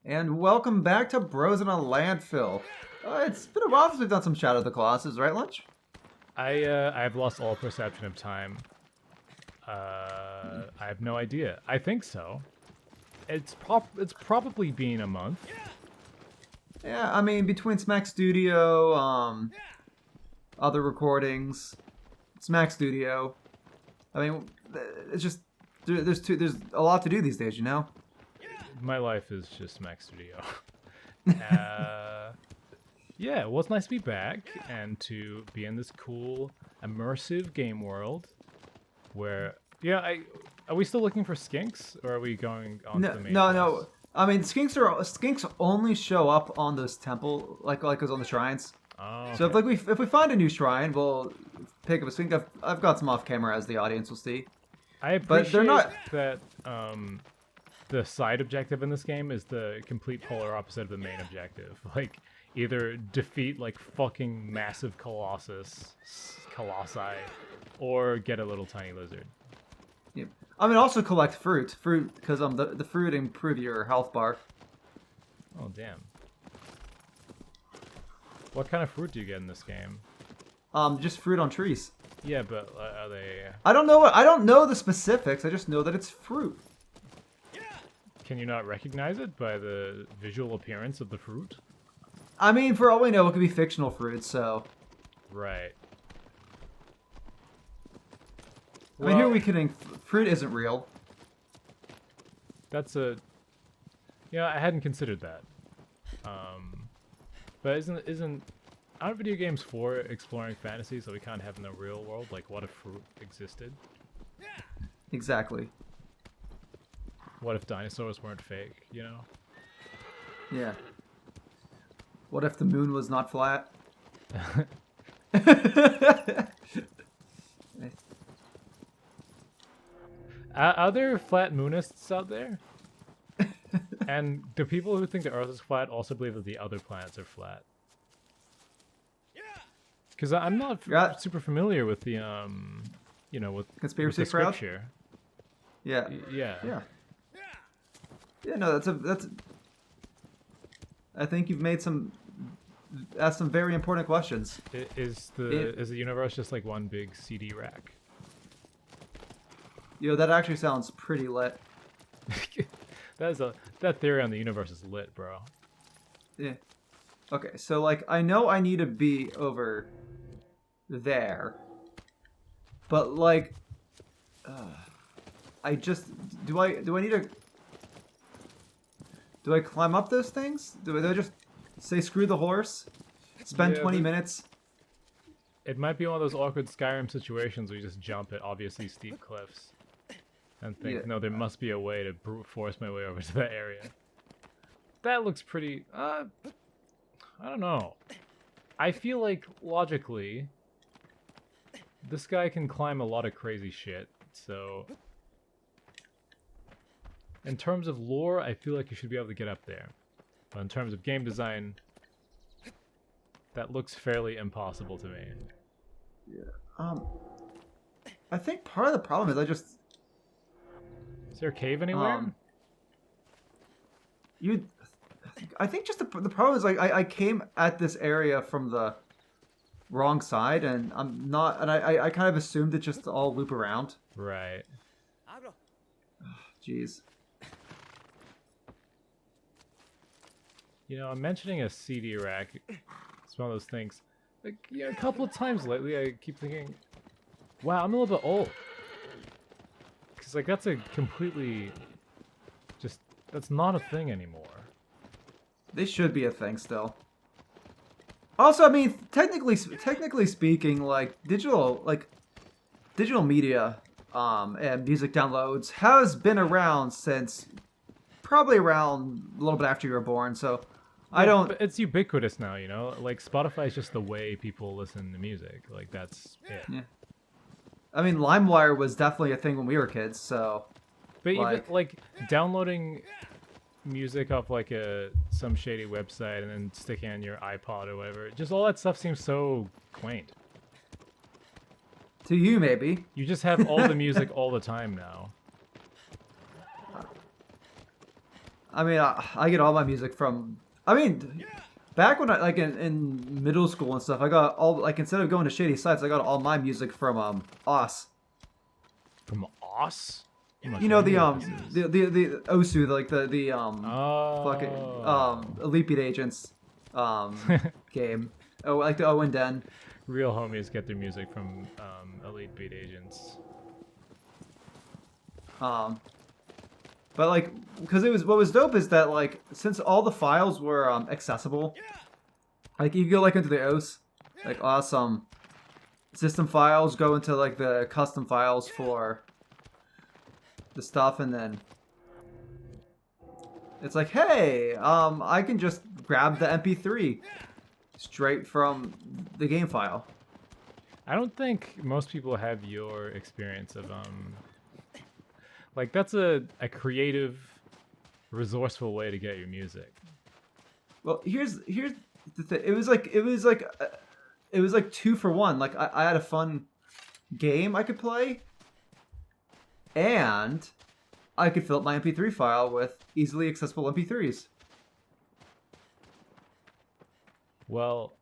And welcome back to Bros in a Landfill. It's been a while since we've done some Shadow of the Colossus, right, Lunch? I've lost all perception of time. I have no idea. I think so. It's probably been a month. Yeah, I mean, between Smack Studio, other recordings, Smack Studio. I mean, it's just there's a lot to do these days, you know. My life is just Max Studio. Yeah, well, it's nice to be back and to be in this cool, immersive game world where, are we still looking for skinks, or are we going on to No, the main no, quest? no. I mean, skinks only show up on those temple like on the shrines. Oh, So okay. if we find a new shrine, we'll pick up a skink. I've got some off camera as the audience will see, I but they're appreciate not. that the side objective in this game is the complete polar opposite of the main objective. Like, either defeat like fucking massive colossi, or get a little tiny lizard. Yeah. I mean, also collect fruit because the fruit improve your health bar. Oh damn! What kind of fruit do you get in this game? Just fruit on trees. Yeah, but are they? I don't know the specifics. I just know that it's fruit. Can you not recognize it by the visual appearance of the fruit? I mean, for all we know, it could be fictional fruit. So Right. I mean, who are we kidding? Fruit isn't real. That's a. Yeah, I hadn't considered that. But aren't video games for exploring fantasies that we can't have in the real world? Like, what if fruit existed? Exactly. What if dinosaurs weren't fake? You know? Yeah. What if the moon was not flat? Are there flat moonists out there? And do people who think the Earth is flat also believe that the other planets are flat? Because I'm not super familiar with the with Conspiracy the crowd? scripture. Yeah. Yeah. Yeah. Yeah, no, that's. I think you've made asked some very important questions. Is the universe just like one big CD rack? That actually sounds pretty lit. That theory on the universe is lit, bro. Yeah. Okay, so like I know I need to be over there, but like, I just do I need to. Do I climb up those things? Do I just say screw the horse? Spend Yeah, 20 minutes? It might be one of those awkward Skyrim situations where you just jump at obviously steep cliffs and think, Yeah. no, there must be a way to brute force my way over to that area. That looks pretty. I don't know. I feel like logically, this guy can climb a lot of crazy shit. So, in terms of lore, I feel like you should be able to get up there. But in terms of game design, that looks fairly impossible to me. Yeah. I think part of the problem is Is there a cave anywhere? you. I think just the problem is like I came at this area from the wrong side, and I'm not, and I kind of assumed it just all loop around. Right. Jeez. You know, I'm mentioning a CD rack. It's one of those things. Like, a couple of times lately, I keep thinking, wow, I'm a little bit old. Because, like, that's a completely... that's not a thing anymore. They should be a thing still. Also, I mean, technically speaking, like digital media, and music downloads has been around since probably around a little bit after you were born. So, I don't. But it's ubiquitous now, you know? Like, Spotify is just the way people listen to music. Like, that's it. Yeah. I mean, LimeWire was definitely a thing when we were kids. So, But like, even, like, downloading music off, like, some shady website and then sticking on your iPod or whatever, just all that stuff seems so quaint. to you maybe. You just have all the music all the time now. I mean, I get all my music from. I mean, back when I like in middle school and stuff, I got all like instead of going to shady sites, I got all my music from OS. From Os? I'm not You sure know I the knew what this is. the OSU like the fucking Oh. Elite Beat Agents game. Oh, like the Owen Den. Real homies get their music from Elite Beat Agents. Um, but like because it was what was dope is that like since all the files were accessible, like you go like into the OS, like awesome system files, go into like the custom files for the stuff, and then it's like, hey, I can just grab the MP3 straight from the game file. I don't think most people have your experience of like that's a creative, resourceful way to get your music. Well, here's the thing. It was like 2 for 1. Like I had a fun game I could play, and I could fill up my MP3 file with easily accessible MP3s. Well,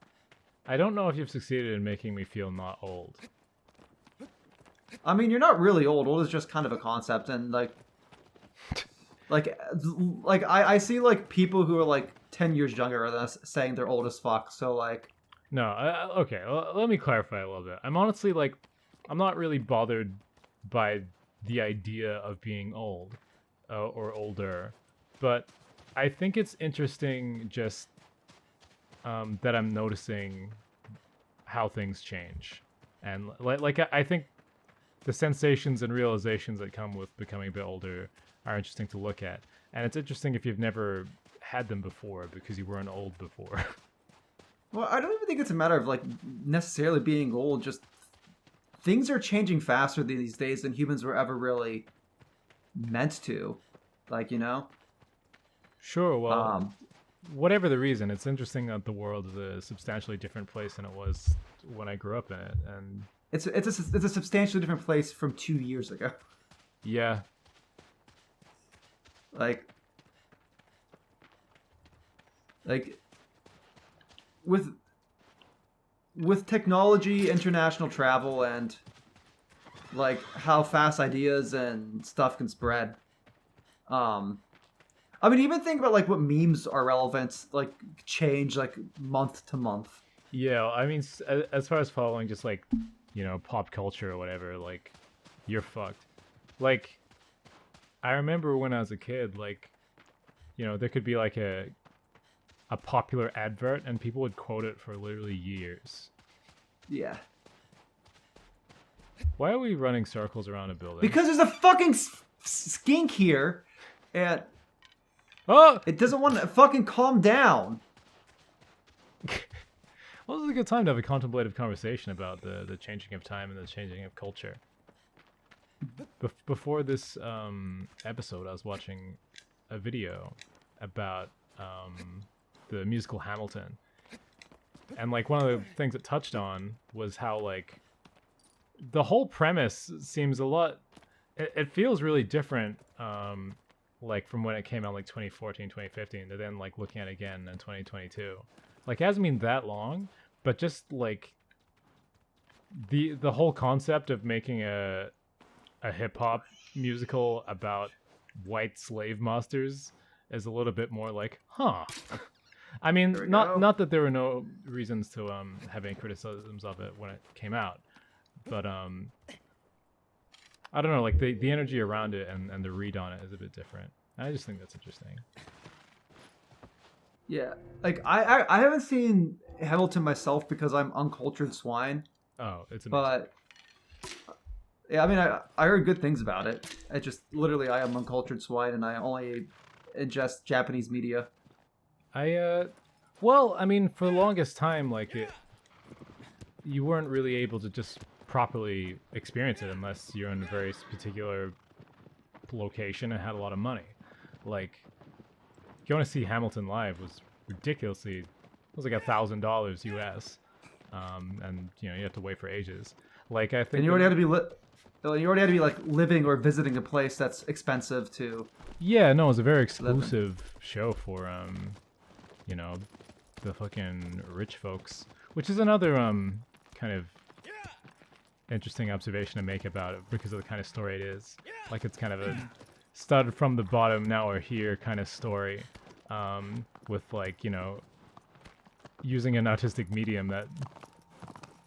I don't know if you've succeeded in making me feel not old. I mean, you're not really old. Old is just kind of a concept, and like I see like people who are like 10 years younger than us saying they're old as fuck. So like, No, okay, let me clarify a little bit. I'm honestly like, I'm not really bothered by the idea of being old or older, but I think it's interesting just that I'm noticing how things change. And I think the sensations and realizations that come with becoming a bit older are interesting to look at. And it's interesting if you've never had them before because you weren't old before. well, I don't even think it's a matter of like necessarily being old. Just things are changing faster these days than humans were ever really meant to. Like, you know? Sure, well, Um, whatever the reason, it's interesting that the world is a substantially different place than it was when I grew up in it. And it's a substantially different place from 2 years ago. yeah, Like with technology, international travel, and like how fast ideas and stuff can spread. I mean, even think about like what memes are relevant, like change like month to month. yeah. I mean, as far as following just like, pop culture or whatever, like, you're fucked. Like, I remember when I was a kid, like, there could be like a popular advert and people would quote it for literally years. Yeah. Why are we running circles around a building? Because there's a fucking skink here, and Oh! it doesn't want to fucking calm down. Well, this is a good time to have a contemplative conversation about the changing of time and the changing of culture. Before this episode, I was watching a video about the musical Hamilton. And, like, one of the things it touched on was how, like, the whole premise seems a lot... It feels really different, like, from when it came out, like, 2014, 2015, to then, like, looking at it again in 2022. Like, it hasn't been that long, but just, like, the whole concept of making a hip-hop musical about white slave masters is a little bit more like, huh. I mean, not that there were no reasons to have any criticisms of it when it came out, but I don't know, like the energy around it and the read on it is a bit different. I just think that's interesting. Yeah, like I haven't seen Hamilton myself because I'm uncultured swine. Oh, it's amazing. But yeah, I mean I heard good things about it. I just literally I am uncultured swine and I only ingest Japanese media. Well, I mean, for the longest time, like you weren't really able to just properly experience it unless you're in a very particular location and had a lot of money. Like, going to see Hamilton live was ridiculously, it was like $1,000 US, and you have to wait for ages. Like, I think. And you already had to be lit. You already had to be like living or visiting a place that's expensive to. Yeah, no, it was a very exclusive show for you know, the fucking rich folks, which is another kind of interesting observation to make about it because of the kind of story it is. Like it's kind of a started from the bottom, now we're here kind of story, with like, you know, using an artistic medium that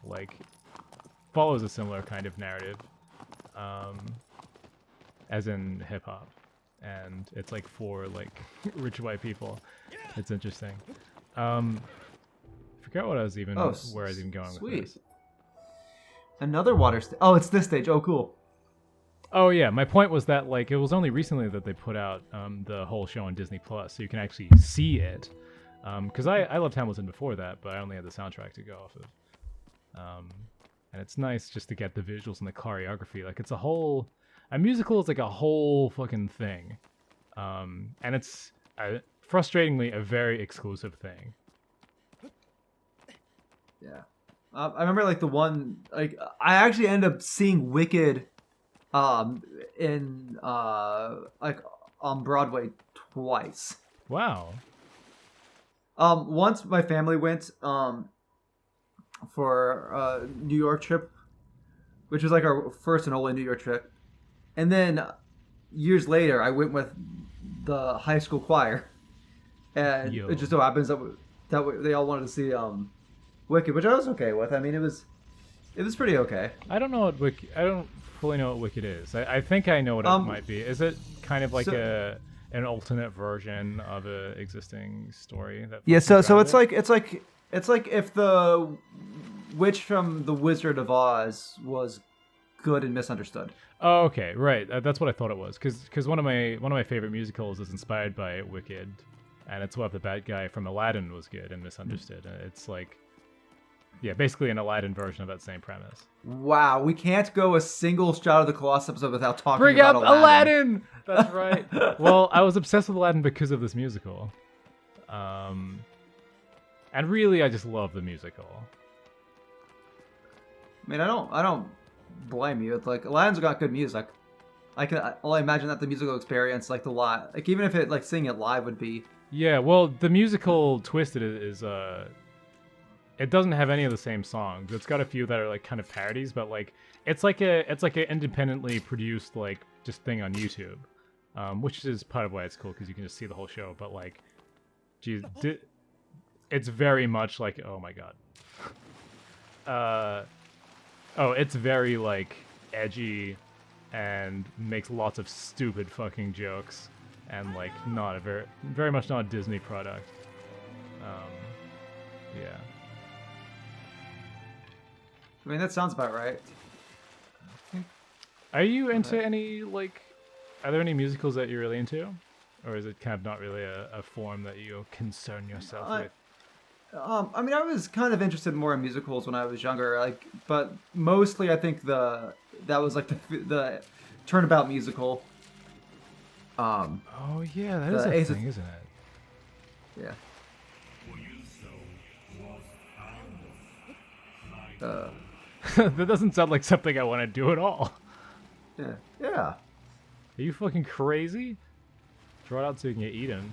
like follows a similar kind of narrative, as in hip hop, and it's like for like rich white people. It's interesting. Forgot what I was even where I was even going with this. Another water stage. Oh, it's this stage. Oh, cool. Oh yeah, my point was that like it was only recently that they put out the whole show on Disney Plus, so you can actually see it. Because I loved Hamilton before that, but I only had the soundtrack to go off of. And it's nice just to get the visuals and the choreography. Like it's a musical is like a whole fucking thing, and it's frustratingly a very exclusive thing. Yeah, I remember like the one like I actually ended up seeing Wicked, in like on Broadway twice. Wow. Once my family went for a New York trip, which was like our first and only New York trip, and then years later I went with the high school choir, and it just so happens that they all wanted to see Wicked, which I was okay with. I mean, it was pretty okay. I don't know what I don't fully know what Wicked is. I think I know what it might be. Is it kind of like an alternate version of a existing story? Yeah. So it's like if the witch from The Wizard of Oz was good and misunderstood. Oh, okay, right. That's what I thought it was. Because one of my favorite musicals is inspired by Wicked, and it's what the bad guy from Aladdin was good and misunderstood. And it's like, yeah, basically an Aladdin version of that same premise. Wow, we can't go a single Shadow of the Colossus episode without talking Bring about up Aladdin. That's right. Well, I was obsessed with Aladdin because of this musical. And really, I just love the musical. I mean, I don't blame you. It's like Aladdin's got good music. I imagine that the musical experience, like like even if it like seeing it live would be. Yeah, well, the musical twist is it doesn't have any of the same songs. It's got a few that are like kind of parodies, but like it's like an independently produced like just thing on YouTube, which is part of why it's cool because you can just see the whole show. But like, geez, it's very much like, oh my god, it's very like edgy and makes lots of stupid fucking jokes and like not a very much not a Disney product. Yeah. I mean, that sounds about right. Are you into any, like, are there any musicals that you're really into? Or is it kind of not really a form that you concern yourself with? I mean, I was kind of interested more in musicals when I was younger, like, but mostly I think that was like the Turnabout musical. Oh yeah, that is a thing, isn't it? Yeah. That doesn't sound like something I want to do at all. Yeah. Yeah. Are you fucking crazy? Draw it out so you can get eaten.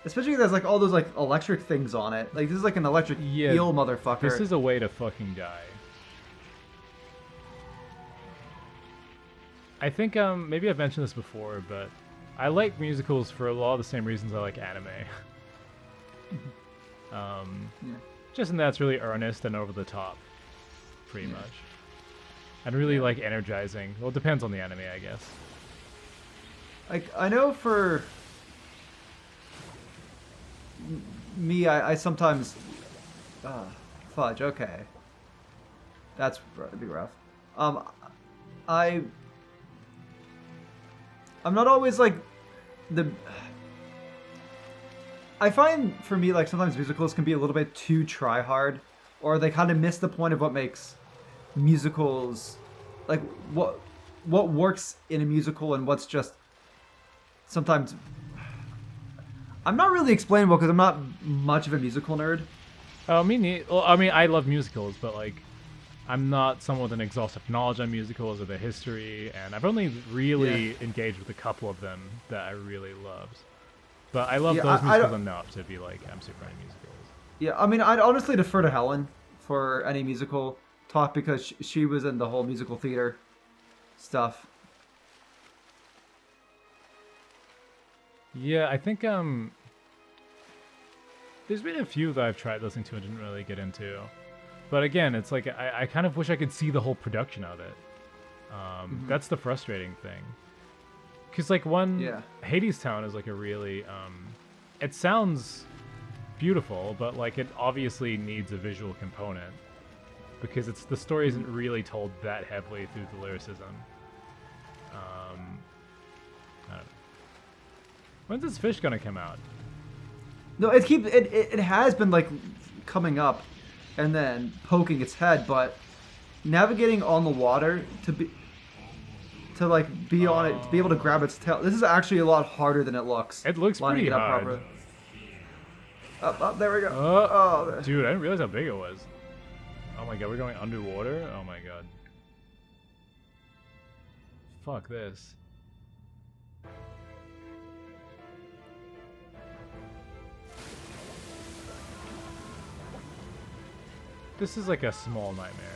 Especially there's like all those like electric things on it. Like this is like an electric eel motherfucker. This is a way to fucking die. I think maybe I've mentioned this before, but I like musicals for a lot of the same reasons I like anime. Just in that it's really earnest and over the top, pretty much, and really like energizing. Well, it depends on the anime, I guess. Like I know for me, I sometimes fudge. Okay, that'd be rough. I'm not always like I find for me like sometimes musicals can be a little bit too try hard, or they kind of miss the point of what makes musicals like what works in a musical and what's just sometimes I'm not really explainable because I'm not much of a musical nerd. Oh, well, I mean, I love musicals, but like, I'm not someone with an exhaustive knowledge on musicals or the history, and I've only really engaged with a couple of them that I really loved. But I love those musicals enough to be like, I'm super into musicals. Yeah, I mean, I'd honestly defer to Helen for any musical talk because she was in the whole musical theater stuff. Yeah, I think there's been a few that I've tried listening to and didn't really get into. But again, it's like I kind of wish I could see the whole production of it. That's the frustrating thing. Because like Hades Town is like a really it sounds beautiful, but like it obviously needs a visual component because the story isn't really told that heavily through the lyricism. I don't know. When's this fish gonna come out? No, it has been like coming up and then poking its head, but navigating on the water to be on it, to be able to grab its tail. This is actually a lot harder than it looks. It looks pretty hard. Up, there we go. Dude, I didn't realize how big it was. Oh my god, we're going underwater? Oh my god. Fuck this. This is like a small nightmare.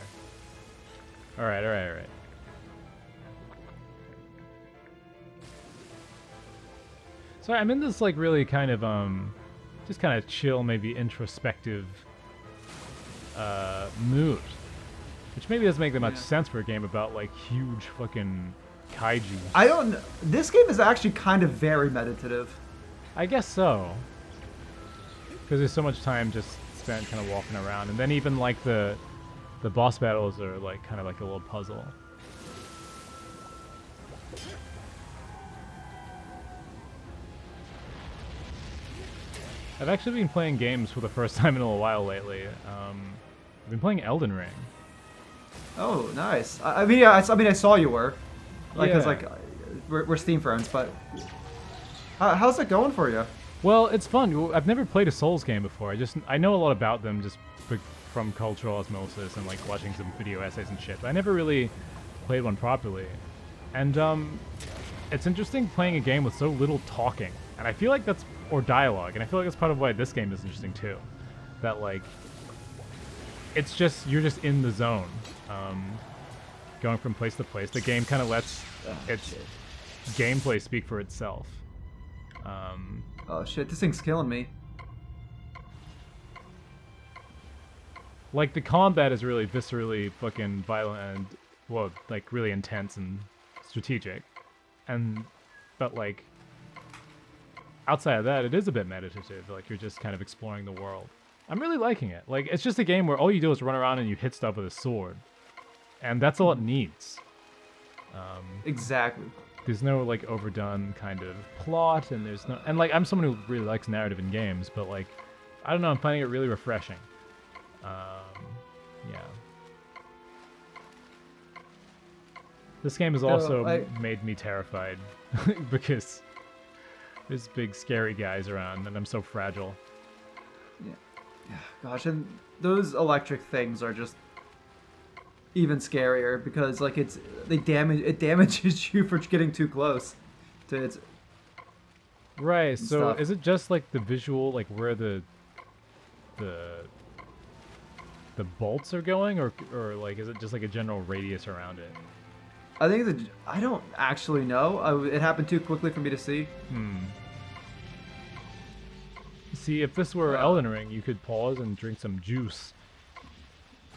Alright. So I'm in this like really kind of just kind of chill, maybe introspective mood, which maybe doesn't make that much sense for a game about like huge fucking kaiju. This game is actually kind of very meditative. I guess so, because there's so much time just spent kind of walking around, and then even like the boss battles are like kind of like a little puzzle. I've actually been playing games for the first time in a while lately. I've been playing Elden Ring. Oh, nice. I saw you were, like, yeah. cause like we're Steam friends, but how's it going for you? Well, it's fun. I've never played a Souls game before. I know a lot about them just from cultural osmosis and like watching some video essays and shit. But I never really played one properly, and it's interesting playing a game with so little talking. And I feel like or dialogue, and I feel like that's part of why this game is interesting too. That like, you're just in the zone, going from place to place. The game kind of lets its gameplay speak for itself. Oh shit, this thing's killing me. Like the combat is really viscerally fucking violent and like really intense and strategic, but like. Outside of that, it is a bit meditative. Like, you're just kind of exploring the world. I'm really liking it. Like, it's just a game where all you do is run around and you hit stuff with a sword. And that's all it needs. Exactly. There's no, like, overdone kind of plot, and there's no... And, like, I'm someone who really likes narrative in games, but, like, I don't know, I'm finding it really refreshing. Yeah. This game has also made me terrified, because... There's big scary guys around, and I'm so fragile. Yeah. Gosh, and those electric things are just even scarier because like it damages you for getting too close to its. Right. So stuff. Is it just like the visual, like where the bolts are going, or like is it just like a general radius around it? I think I don't actually know. It happened too quickly for me to see. See, if this were Elden Ring, you could pause and drink some juice,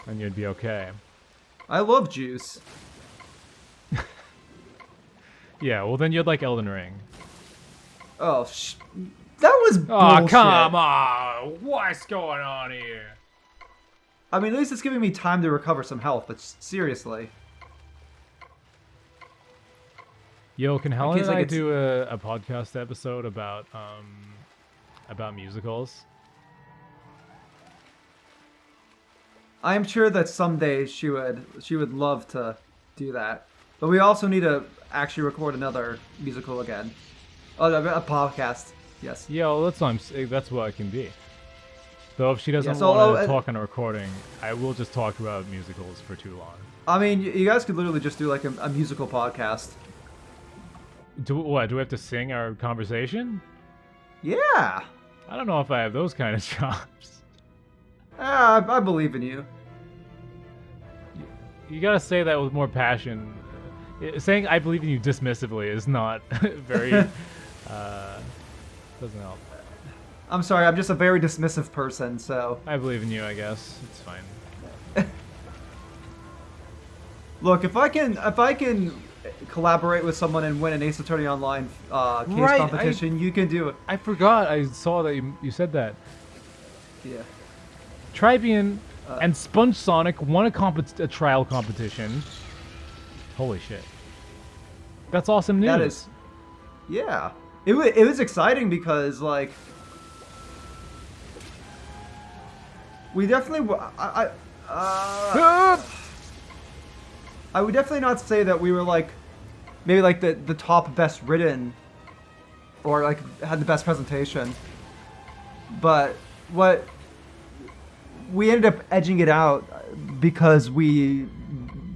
and you'd be okay. I love juice. Yeah, well then you'd like Elden Ring. Oh, that was bullshit. Oh, come on! What's going on here? I mean, at least it's giving me time to recover some health, but seriously. Yo, can Helen and I do a podcast episode about musicals? I'm sure that someday she would love to do that. But we also need to actually record another musical again. Oh, a podcast. Yes. Yeah, well, that's what I'm saying. That's what I can be. Though if she doesn't so, want to talk on a recording, I will just talk about musicals for too long. I mean, you guys could literally just do like a musical podcast. Do we have to sing our conversation? Yeah. I don't know if I have those kind of chops. I believe in you. You gotta say that with more passion. Saying I believe in you dismissively is not very. Doesn't help. I'm sorry, I'm just a very dismissive person, so. I believe in you, I guess. It's fine. Look, if I can collaborate with someone and win an Ace Attorney Online case competition, you can do it. I forgot. I saw that you said that. Yeah. Trybien and Sponge Sonic won a trial competition. Holy shit. That's awesome news. That is. Yeah. It was exciting because, like, we definitely. I would definitely not say that we were, like, maybe, like, the top best written or, like, had the best presentation. But what. We ended up edging it out because we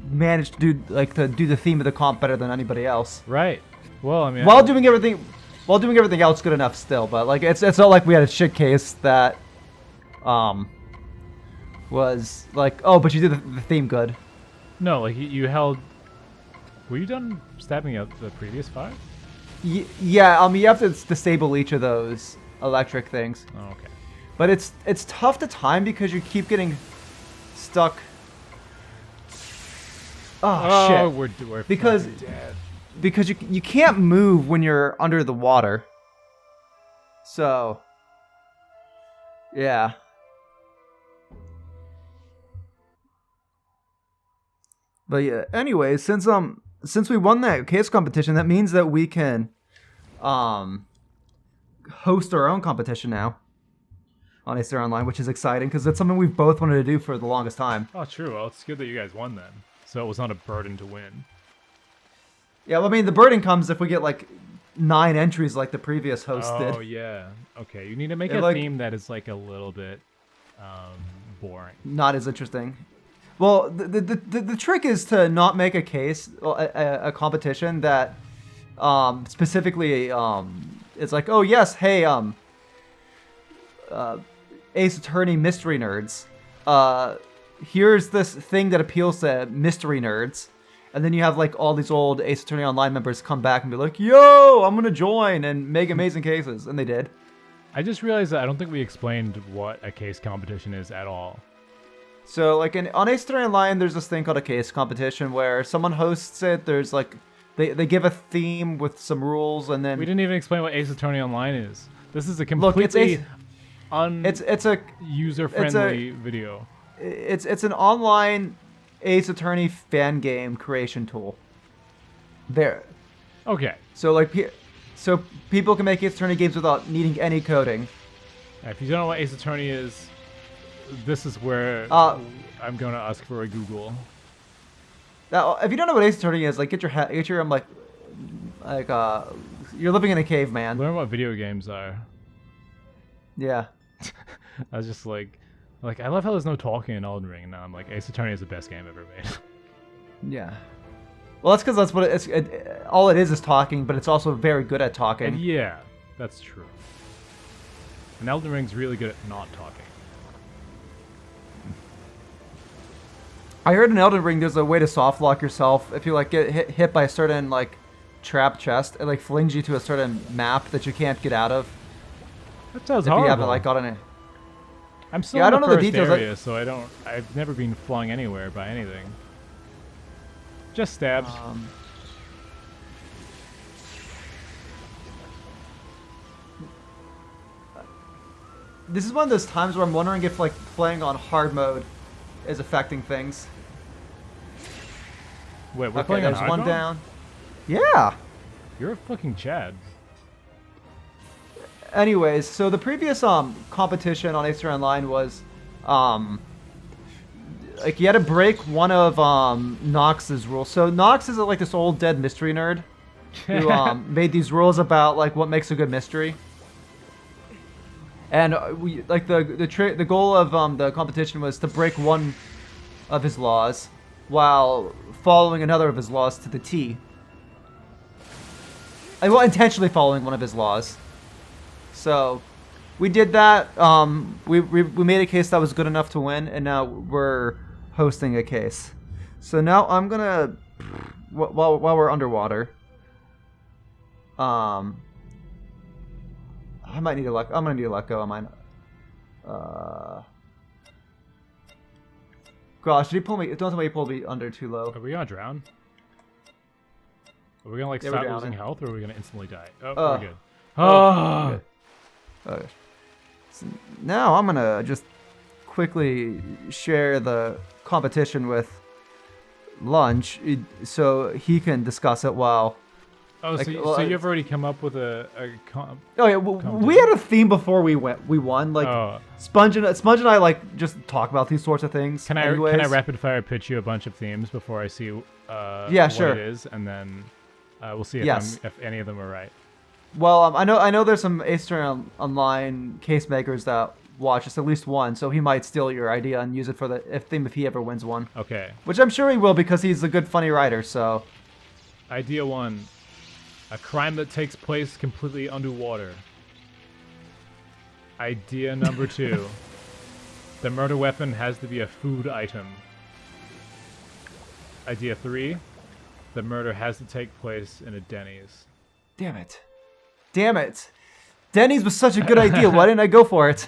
managed to do the theme of the comp better than anybody else. Right. Well, I mean, while doing everything else good enough still, but like it's not like we had a shit case that was like, oh, but you did the theme good. No, like you held. Were you done stabbing out the previous 5? Yeah. You have to disable each of those electric things. Oh, okay. But it's tough to time because you keep getting stuck. Oh shit! We're because dead. Because you can't move when you're under the water. So yeah. But yeah, anyway, since we won that case competition, that means that we can host our own competition now on Acer Online, which is exciting because that's something we've both wanted to do for the longest time. Oh, true. Well, it's good that you guys won then. So it was not a burden to win. Yeah, well, I mean, the burden comes if we get like 9 entries like the previous host did. Oh yeah. Okay, you need to make a theme that is like a little bit boring. Not as interesting. Well, the trick is to not make a case, a competition that specifically it's like, oh yes, hey, Ace Attorney mystery nerds. Here's this thing that appeals to mystery nerds. And then you have like all these old Ace Attorney Online members come back and be like, yo, I'm going to join and make amazing cases. And they did. I just realized that I don't think we explained what a case competition is at all. So like on Ace Attorney Online, there's this thing called a case competition where someone hosts it. There's like, they give a theme with some rules and then... We didn't even explain what Ace Attorney Online is. This is a completely it's a user-friendly video. It's an online Ace Attorney fan game creation tool. There. Okay. So like, so people can make Ace Attorney games without needing any coding. If you don't know what Ace Attorney is, this is where I'm gonna ask for a Google. Now, if you don't know what Ace Attorney is, like get your you're living in a cave, man. Learn what video games are. Yeah. I was just like I love how there's no talking in Elden Ring. And now I'm like, Ace Attorney is the best game ever made. Yeah. Well, that's because that's what all it is talking, but it's also very good at talking. And yeah, that's true. And Elden Ring's really good at not talking. I heard in Elden Ring there's a way to soft lock yourself if you like get hit by a certain like trap chest. It like flings you to a certain map that you can't get out of. That sounds if horrible. You haven't like gotten it. I'm still in the first area, so I've never been flung anywhere by anything. Just stabbed. This is one of those times where I'm wondering if like playing on hard mode is affecting things. Wait, we're playing on hard mode? There's one down. Yeah. You're a fucking Chad. Anyways, so the previous competition on Ace Attorney Online was like you had to break one of Nox's rules. So Nox is like this old dead mystery nerd who made these rules about like what makes a good mystery. And we like the goal of the competition was to break one of his laws while following another of his laws to the T. Well, intentionally following one of his laws. So we did that. We made a case that was good enough to win, and now we're hosting a case. So now I'm gonna, while we're underwater, I might need to let. I'm gonna need to let go of mine. Gosh, did he pull me? Don't tell me he pulled me under too low. Are we gonna drown? Are we gonna like Yeah, start we're losing drowning. health, or are we gonna instantly die? Oh, Oh. we're good. Oh, good. Okay. So now I'm gonna just quickly share the competition with Lunch, so he can discuss it while. Oh, Like, so, well, so you've already come up with a Oh yeah, we had a theme before we won. Like Oh. Sponge and I like just talk about these sorts of things. Can I anyways. rapid fire pitch you a bunch of themes before I see Yeah, what sure. it is, and then we'll see if Yes. if any of them are right. Well, I know there's some Eastern Online case makers that watch us, at least one, so he might steal your idea and use it for the theme if he ever wins one. Okay. Which I'm sure he will because he's a good, funny writer. So. Idea 1. A crime that takes place completely underwater. Idea number 2. The murder weapon has to be a food item. Idea 3. The murder has to take place in a Denny's. Damn it. Denny's was such a good idea. Why didn't I go for it?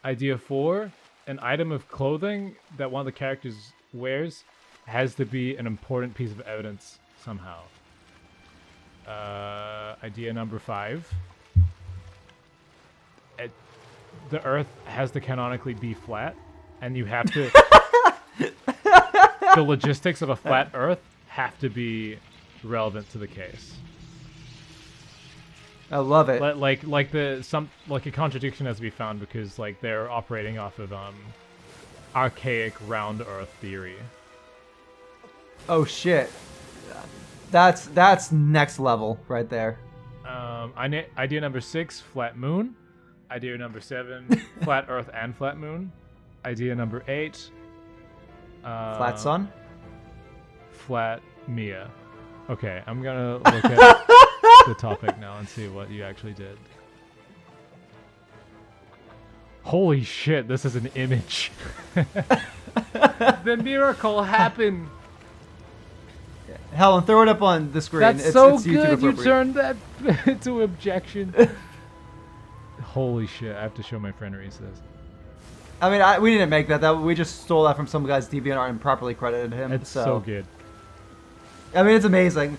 Idea 4. An item of clothing that one of the characters wears has to be an important piece of evidence somehow. Idea number 5. The Earth has to canonically be flat, and you have to... the logistics of a flat Earth have to be relevant to the case. I love it. Like a contradiction has to be found because like they're operating off of archaic round Earth theory. Oh shit. That's next level right there. Idea number 6, flat moon. Idea number 7, flat Earth and flat moon. Idea number 8, Flat sun? flat Mia. Okay, I'm gonna look at the topic now and see what you actually did. Holy shit, this is an image. The miracle happened. Helen, throw it up on the screen. That's it's so YouTube good. You appropriate. turned that into objection. Holy shit! I have to show my friend Reese this. I mean, we didn't make that. We just stole that from some guy's DeviantArt and properly credited him. It's so good. I mean, it's amazing.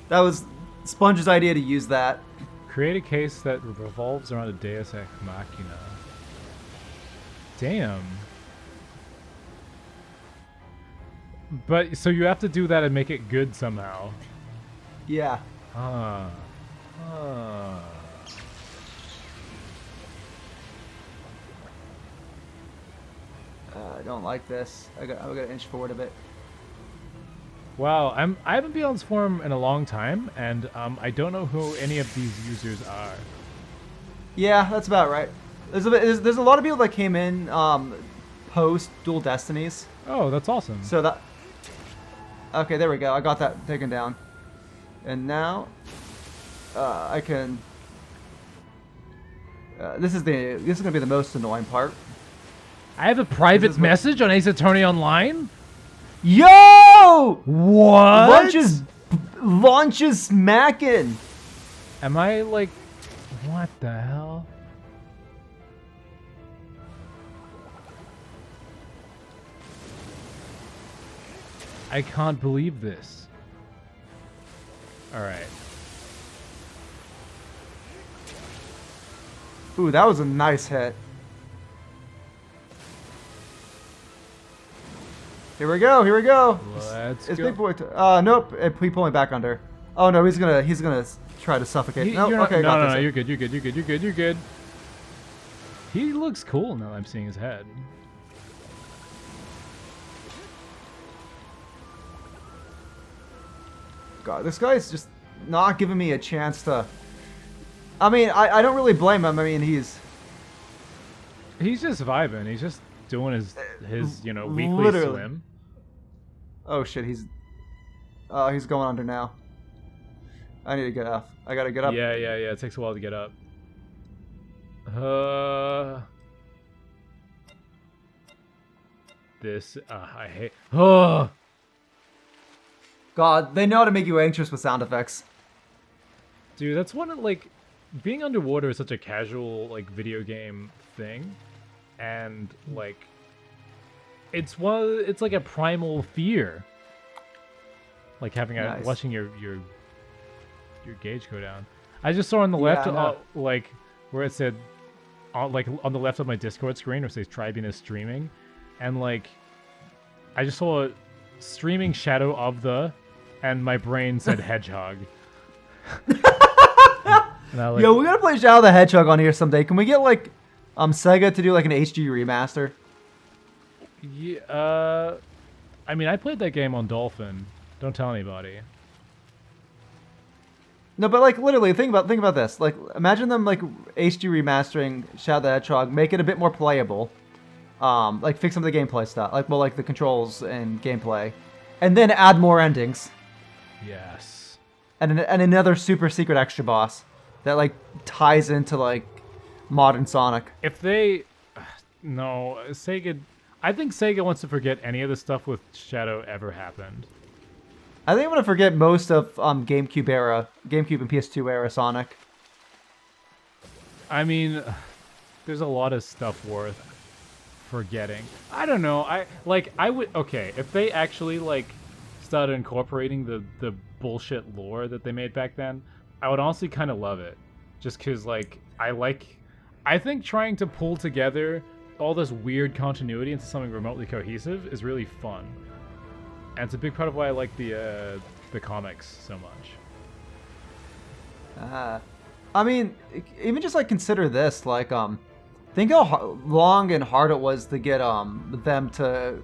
That was Sponge's idea to use that. Create a case that revolves around a Deus Ex Machina. Damn. But so you have to do that and make it good somehow. Yeah. Ah. I don't like this. I got to inch forward a bit. Wow, I haven't been on this forum in a long time, and I don't know who any of these users are. Yeah, that's about right. There's a lot of people that came in post Dual Destinies. Oh, that's awesome. So that. Okay, there we go. I got that taken down, and now I can. This is gonna be the most annoying part. I have a private message on Ace Attorney Online. Yo! What? Launches smacking. Am I like, what the hell? I can't believe this. All right. Ooh, that was a nice hit. Here we go. Let's It's go. big boy. Nope. He pulled me back under. Oh no, he's gonna try to suffocate. No, okay, got this. No, you're good. He looks cool now that I'm seeing his head. God, this guy's just not giving me a chance to. I mean, I don't really blame him. I mean, he's just vibing. He's just doing his weekly literally. swim. Oh shit, he's going under now. I need to get up. I gotta get up. Yeah. It takes a while to get up. This I hate. Oh. God, they know how to make you anxious with sound effects. Dude, that's one of like being underwater is such a casual like video game thing, and like it's like a primal fear. Like having Nice. watching your gauge go down. I just saw on the left, like where it said, like on the left of my Discord screen, where it says Trybien is streaming, and like I just saw a streaming shadow of the, and my brain said hedgehog. Like, Yo, we gotta play Shadow the Hedgehog on here someday. Can we get like Sega to do like an HD remaster? Yeah, I mean, I played that game on Dolphin. Don't tell anybody. No, but like literally, think about this. Like, imagine them like HD remastering Shadow the Hedgehog, make it a bit more playable. Like fix some of the gameplay stuff, like like the controls and gameplay, and then add more endings. Yes. And another super secret extra boss that like ties into like modern Sonic. If they, no, Sega. I think Sega wants to forget any of the stuff with Shadow ever happened. I think I'm gonna forget most of GameCube and PS2 era Sonic. I mean, there's a lot of stuff worth forgetting. I don't know. I would okay if they actually like started incorporating the bullshit lore that they made back then. I would honestly kind of love it, just because like I think trying to pull together all this weird continuity into something remotely cohesive is really fun. And it's a big part of why I like the comics so much. I mean, even just like consider this, like think how long and hard it was to get them to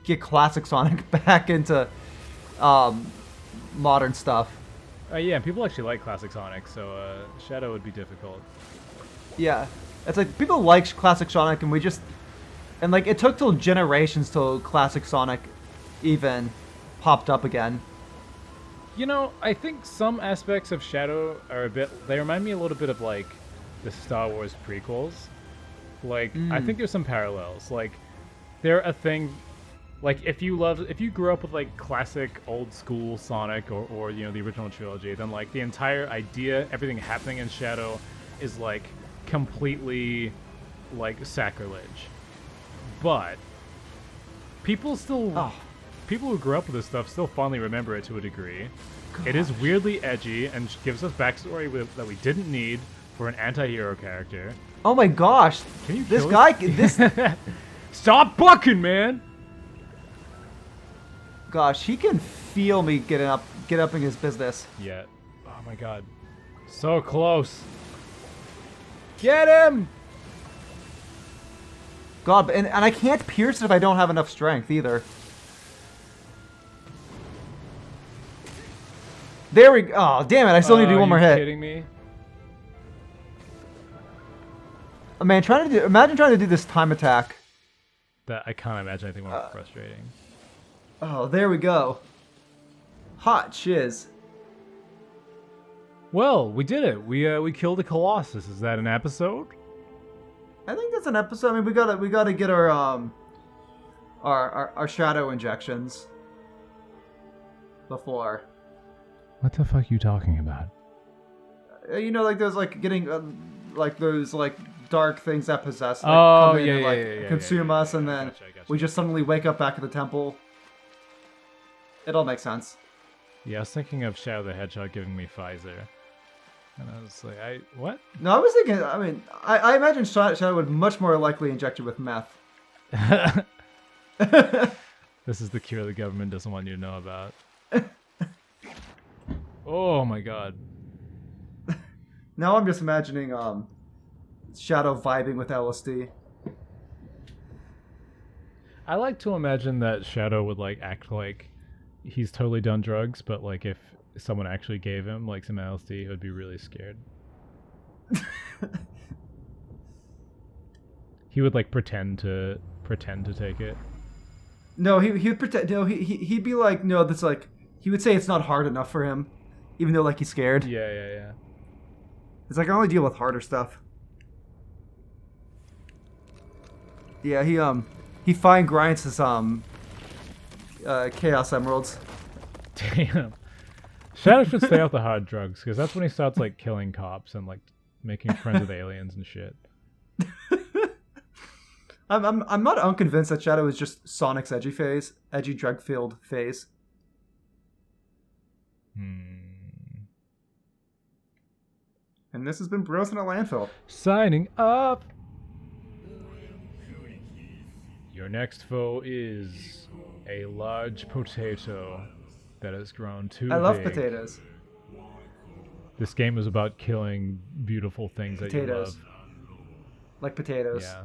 get classic Sonic back into modern stuff. Yeah, people actually like classic Sonic, so Shadow would be difficult. Yeah, it's like people like classic Sonic, and like it took till generations till classic Sonic even popped up again. You know, I think some aspects of Shadow are they remind me a little bit of like the Star Wars prequels. Like I think there's some parallels. Like they're a thing. Like if you grew up with like classic old school Sonic or the original trilogy, then like the entire idea, everything happening in Shadow is like completely like sacrilege. But people who grew up with this stuff still fondly remember it to a degree. Gosh. It is weirdly edgy and gives us backstory that we didn't need for an anti-hero character. Oh my gosh! Can you this guy? This stop bucking, man! Gosh, he can feel me get up in his business. Yeah. Oh my god. So close. Get him! God, and I can't pierce it if I don't have enough strength either. There we go. Oh, damn it. I still need to do one more hit. Are you kidding me? Oh, man, imagine trying to do this time attack. That I can't imagine anything more frustrating. Oh, there we go. Hot shiz. Well, we did it. We killed the Colossus. Is that an episode? I think that's an episode. I mean, we gotta get our shadow injections before. What the fuck are you talking about? You know, like those like getting like those like dark things that possess. Like, come in and consume us, and then Gotcha. we just suddenly wake up back at the temple. It all makes sense. Yeah, I was thinking of Shadow the Hedgehog giving me Pfizer. And I was like, what? No, I was thinking, I mean, I imagine Shadow would much more likely inject you with meth. This is the cure the government doesn't want you to know about. Oh my god. Now I'm just imagining Shadow vibing with LSD. I like to imagine that Shadow would like act like he's totally done drugs, but like if someone actually gave him like some LSD, he would be really scared. He would like pretend to take it. No, he would pretend. No, he'd be like, no, that's like. He would say it's not hard enough for him, even though like he's scared. Yeah. It's like I only deal with harder stuff. Yeah, he fine grinds his chaos emeralds. Damn. Shadow should stay off the hard drugs because that's when he starts like killing cops and like making friends with aliens and shit. I'm not unconvinced that Shadow is just Sonic's edgy drug-filled phase. And this has been Bros in a Landfill. Signing up. Your next foe is a large potato that has grown too big. I love potatoes. This game is about killing beautiful things that you love. Like potatoes. Yeah.